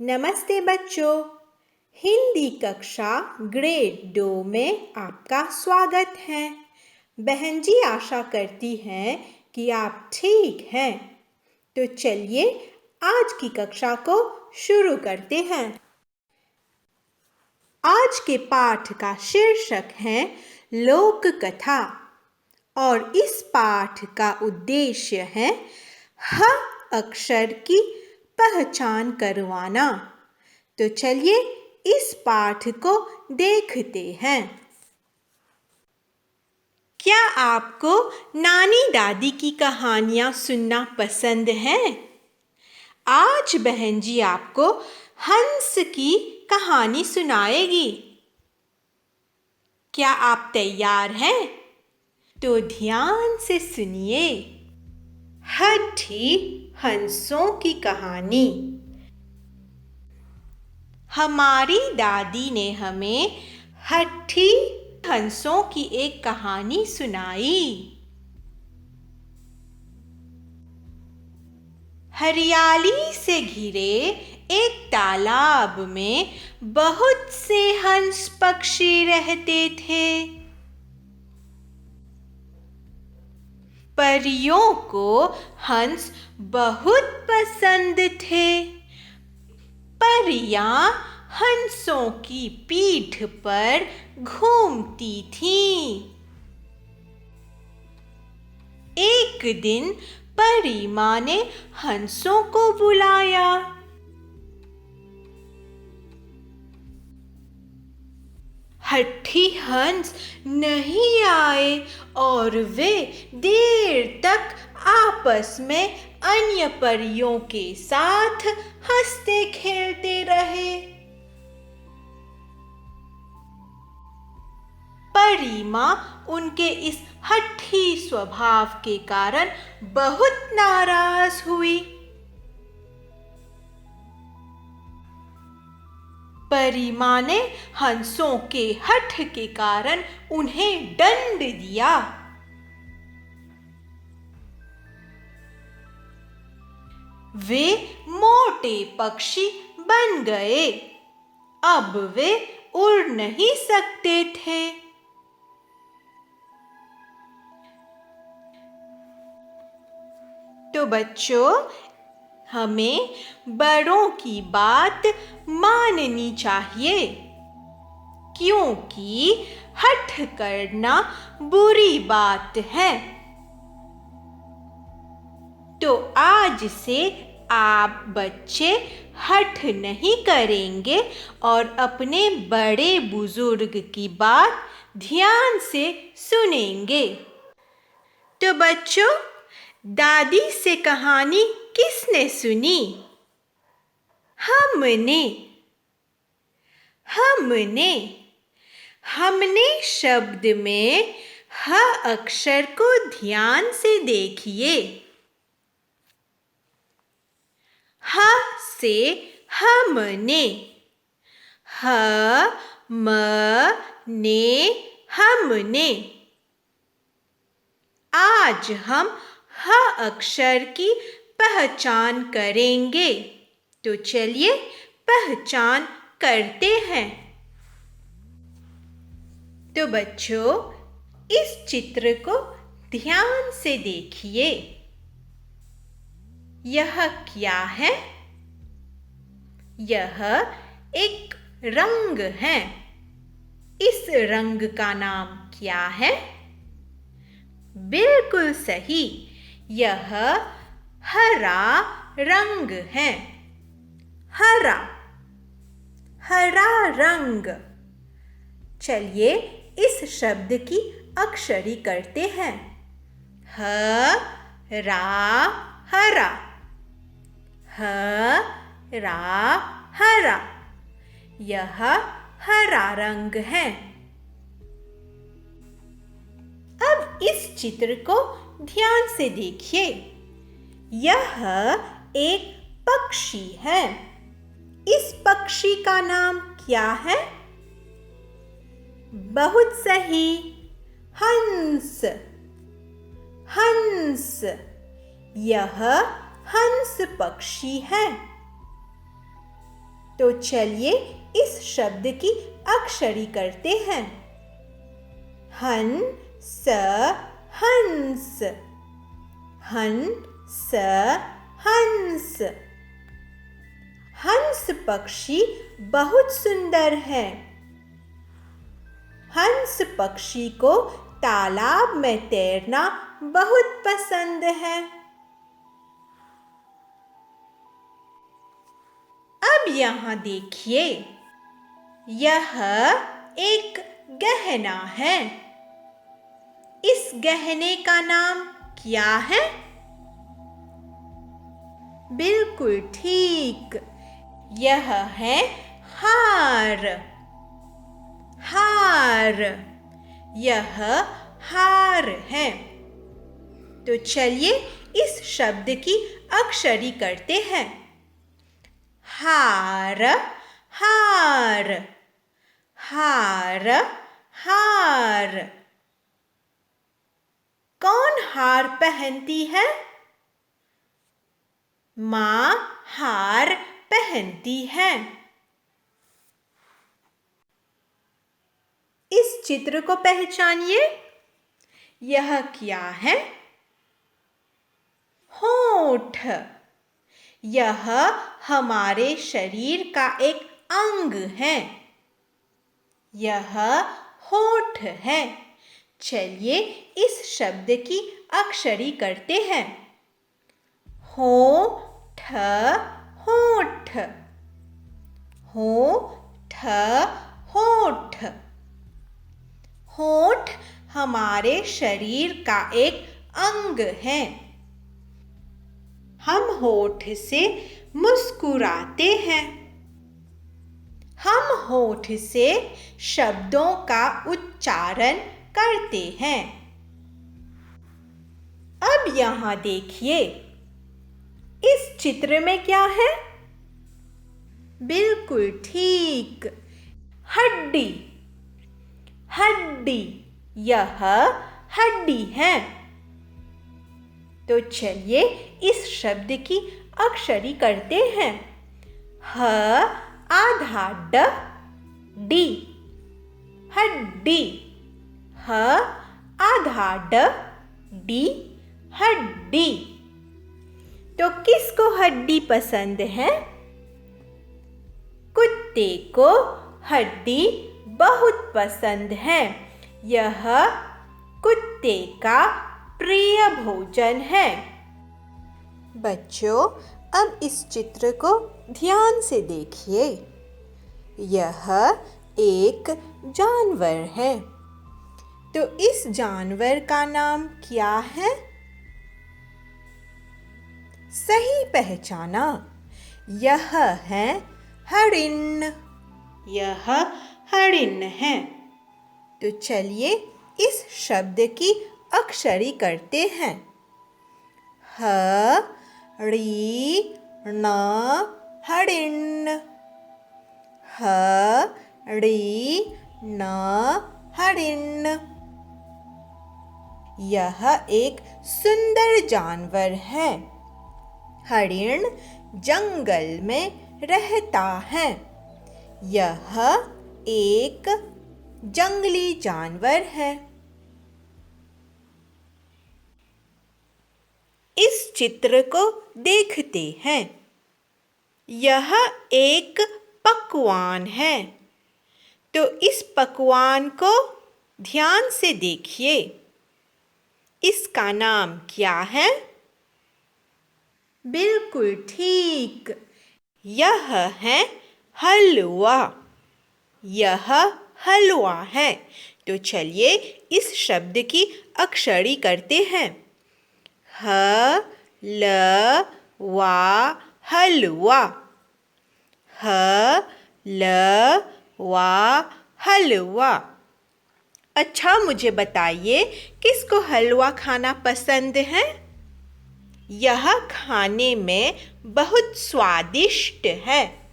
नमस्ते बच्चों। हिंदी कक्षा ग्रेड 2 में आपका स्वागत है। बहन जी आशा करती हैं कि आप ठीक हैं। तो चलिए आज की कक्षा को शुरू करते हैं। आज के पाठ का शीर्षक है लोक कथा और इस पाठ का उद्देश्य है ह अक्षर की पहचान करवाना। तो चलिए इस पाठ को देखते हैं। क्या आपको नानी दादी की कहानियां सुनना पसंद है? आज बहन जी आपको हंस की कहानी सुनाएगी। क्या आप तैयार हैं? तो ध्यान से सुनिए। हठी हंसों की कहानी। हमारी दादी ने हमें हठी हंसों की एक कहानी सुनाई। हरियाली से घिरे एक तालाब में बहुत से हंस पक्षी रहते थे। परियों को हंस बहुत पसंद थे। परियां हंसों की पीठ पर घूमती थीं। एक दिन परी माँ ने हंसों को बुलाया। हठी हंस नहीं आए और वे देर तक आपस में अन्य परियों के साथ हंसते खेलते रहे। परी माँ उनके इस हठी स्वभाव के कारण बहुत नाराज हुई। परी माँ ने हंसों के हठ के कारण उन्हें दंड दिया। वे मोटे पक्षी बन गए। अब वे उड़ नहीं सकते थे। तो बच्चों, हमें बड़ों की बात माननी चाहिए, क्योंकि हठ करना बुरी बात है। तो आज से आप बच्चे हठ नहीं करेंगे और अपने बड़े बुजुर्ग की बात ध्यान से सुनेंगे। तो बच्चों, दादी से कहानी किसने सुनी? हमने। हमने शब्द में ह अक्षर को ध्यान से देखिए। ह से हमने, ह म ने हमने। आज हम ह अक्षर की पहचान करेंगे। तो चलिए पहचान करते हैं। तो बच्चों, इस चित्र को ध्यान से देखिए। यह क्या है? यह एक रंग है। इस रंग का नाम क्या है? बिल्कुल सही, यह हरा रंग है। हरा, हरा रंग। चलिए इस शब्द की अक्षरी करते हैं। ह रा हरा, ह रा हरा। यह हरा रंग है। अब इस चित्र को ध्यान से देखिए। यह एक पक्षी है। इस पक्षी का नाम क्या है? बहुत सही, हंस। हंस, यह हंस पक्षी है। तो चलिए इस शब्द की अक्षरी करते हैं। हंस हंस, हंस हंस। हंस पक्षी बहुत सुंदर है। हंस पक्षी को तालाब में तैरना बहुत पसंद है। अब यहाँ देखिए, यह एक गहना है। इस गहने का नाम क्या है? बिल्कुल ठीक, यह है हार। हार, यह हार है। तो चलिए इस शब्द की अक्षरी करते हैं। हार हार, हार हार। कौन हार पहनती है? माँ हार पहनती है। इस चित्र को पहचानिए, यह क्या है? होंठ। यह हमारे शरीर का एक अंग है। यह होंठ है। चलिए इस शब्द की अक्षरी करते हैं। होंठ होंठ, होंठ होंठ। होंठ हमारे शरीर का एक अंग है। हम होंठ से मुस्कुराते हैं। हम होंठ से शब्दों का उच्चारण करते हैं। अब यहाँ देखिए, इस चित्र में क्या है? बिल्कुल ठीक, हड्डी। हड्डी, यह हड्डी है। तो चलिए इस शब्द की अक्षरी करते हैं। ह आधा ड डी, हड्डी। ह आधा ड डी, हड्डी। तो किसको हड्डी पसंद है? कुत्ते को हड्डी बहुत पसंद है। यह कुत्ते का प्रिय भोजन है। बच्चों, अब इस चित्र को ध्यान से देखिए। यह एक जानवर है। तो इस जानवर का नाम क्या है? सही पहचाना, यह है हरिण। यह हरिण है। तो चलिए इस शब्द की अक्षरी करते हैं। ह री ण हरिण, ह री ण हरिण। यह एक सुंदर जानवर है। हरिण जंगल में रहता है। यह एक जंगली जानवर है। इस चित्र को देखते हैं। यह एक पकवान है। तो इस पकवान को ध्यान से देखिए। इसका नाम क्या है? बिल्कुल ठीक, यह है हलवा। यह हलवा है। तो चलिए इस शब्द की अक्षरी करते हैं। ह ल वा हलवा, ह ल वा हलवा। अच्छा, मुझे बताइए, किसको हलवा खाना पसंद है? यह खाने में बहुत स्वादिष्ट है।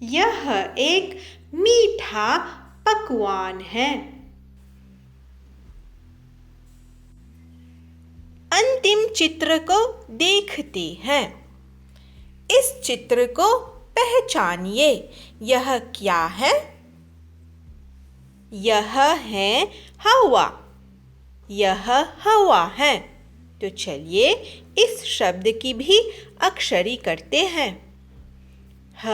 यह एक मीठा पकवान है। अंतिम चित्र को देखते हैं। इस चित्र को पहचानिए, यह क्या है? यह है हवा। यह हवा है। तो चलिए इस शब्द की भी अक्षरी करते हैं। ह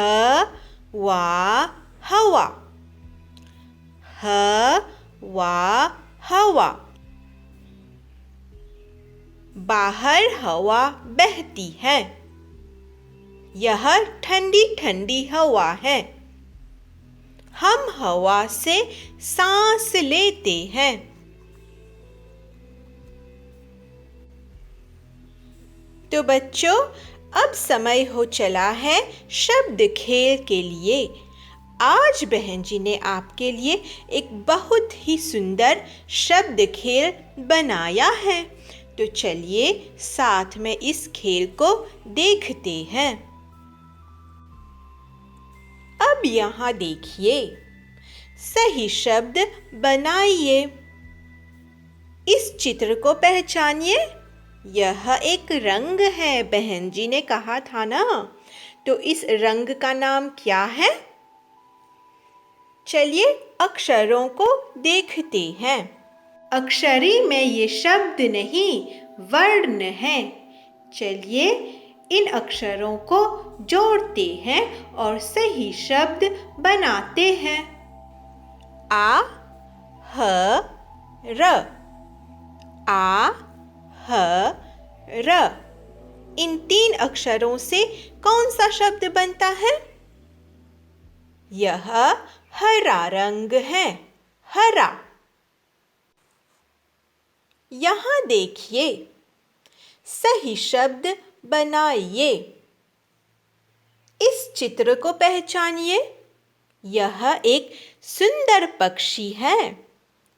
वा हवा। ह वा हवा। बाहर हवा बहती है। यह ठंडी ठंडी हवा है। हम हवा से सांस लेते हैं। तो बच्चों, अब समय हो चला है शब्द खेल के लिए। आज बहन जी ने आपके लिए एक बहुत ही सुंदर शब्द खेल बनाया है। तो चलिए साथ में इस खेल को देखते हैं। अब यहाँ देखिए, सही शब्द बनाइए। इस चित्र को पहचानिए। यह एक रंग है, बहन जी ने कहा था ना। तो इस रंग का नाम क्या है? चलिए अक्षरों को देखते हैं। अक्षरी में ये शब्द नहीं, वर्ण है। चलिए इन अक्षरों को जोड़ते हैं और सही शब्द बनाते हैं। आ ह र। आ ह र। इन 3 अक्षरों से कौन सा शब्द बनता है? यह हरा रंग है, हरा। यहाँ देखिए, सही शब्द बनाइए। इस चित्र को पहचानिए। यह एक सुंदर पक्षी है।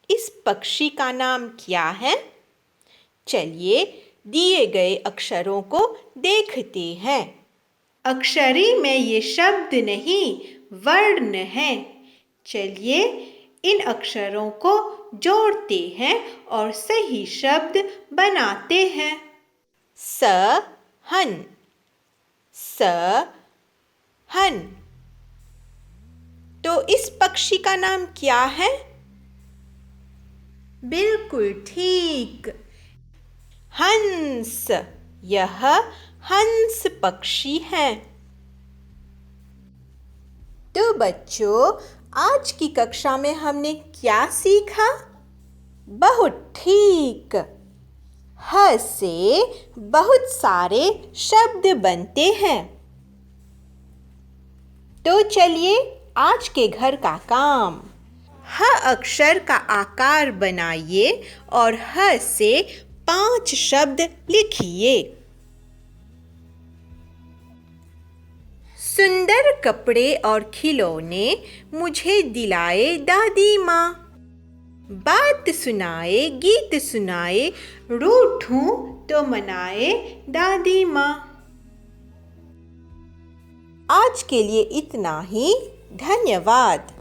इस पक्षी का नाम क्या है? चलिए दिए गए अक्षरों को देखते हैं। अक्षरी में ये शब्द नहीं, वर्ण है। चलिए इन अक्षरों को जोड़ते हैं और सही शब्द बनाते हैं। स हन। स हन। तो इस पक्षी का नाम क्या है? बिल्कुल ठीक, हंस। यह हंस पक्षी है। तो बच्चों, आज की कक्षा में हमने क्या सीखा? बहुत ठीक, ह से बहुत सारे शब्द बनते हैं। तो चलिए आज के घर का काम। ह अक्षर का आकार बनाइए और ह से 5 शब्द लिखिए। सुंदर कपड़े और खिलौने मुझे दिलाए दादी माँ। बात सुनाए, गीत सुनाए, रूठूं तो मनाए दादी माँ। आज के लिए इतना ही। धन्यवाद।